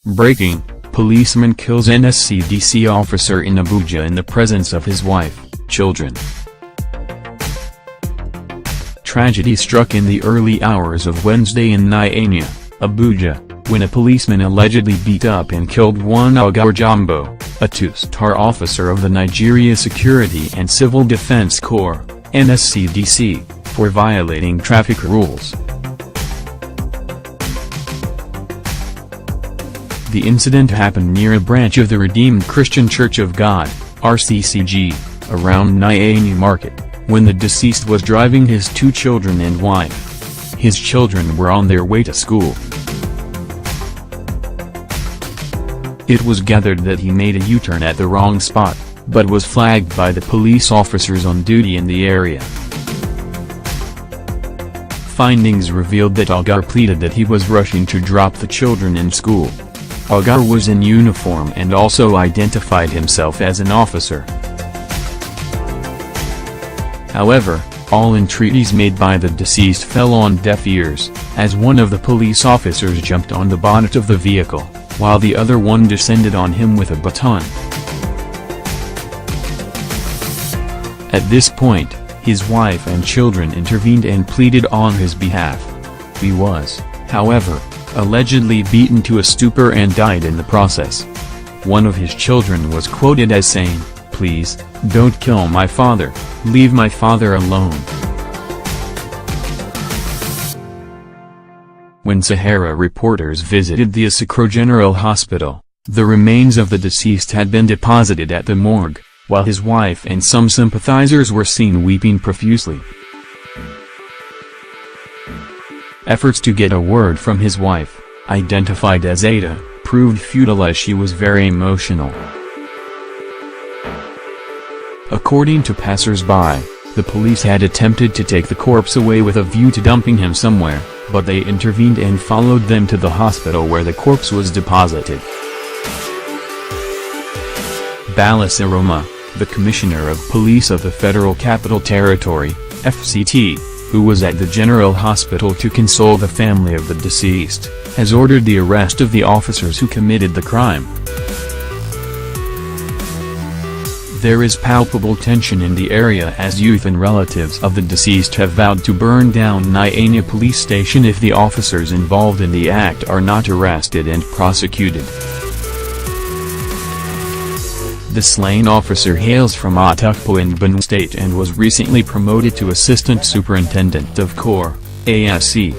Breaking: policeman kills NSCDC officer in Abuja in the presence of his wife, children. Tragedy struck in the early hours of Wednesday in Nyanya, Abuja, when a policeman allegedly beat up and killed one Oga Jambo, a two-star officer of the Nigeria Security and Civil Defense Corps, NSCDC, for violating traffic rules. The incident happened near a branch of the Redeemed Christian Church of God, RCCG, around Nyanya Market, when the deceased was driving his two children and wife. His children were on their way to school. It was gathered that he made a U-turn at the wrong spot, but was flagged by the police officers on duty in the area. Findings revealed that Agar pleaded that he was rushing to drop the children in school. Agar was in uniform and also identified himself as an officer. However, all entreaties made by the deceased fell on deaf ears, as one of the police officers jumped on the bonnet of the vehicle, while the other one descended on him with a baton. At this point, his wife and children intervened and pleaded on his behalf. He was, however, allegedly beaten to a stupor and died in the process. One of his children was quoted as saying, "Please, don't kill my father, leave my father alone." When Sahara reporters visited the Asokoro General Hospital, the remains of the deceased had been deposited at the morgue, while his wife and some sympathizers were seen weeping profusely. Efforts to get a word from his wife, identified as Ada, proved futile as she was very emotional. According to passers-by, the police had attempted to take the corpse away with a view to dumping him somewhere, but they intervened and followed them to the hospital where the corpse was deposited. Balas Aroma, the Commissioner of Police of the Federal Capital Territory, FCT, who was at the General Hospital to console the family of the deceased, has ordered the arrest of the officers who committed the crime. There is palpable tension in the area as youth and relatives of the deceased have vowed to burn down Nyanya police station if the officers involved in the act are not arrested and prosecuted. The slain officer hails from Atukpo in Benue State and was recently promoted to Assistant Superintendent of Corps, ASC.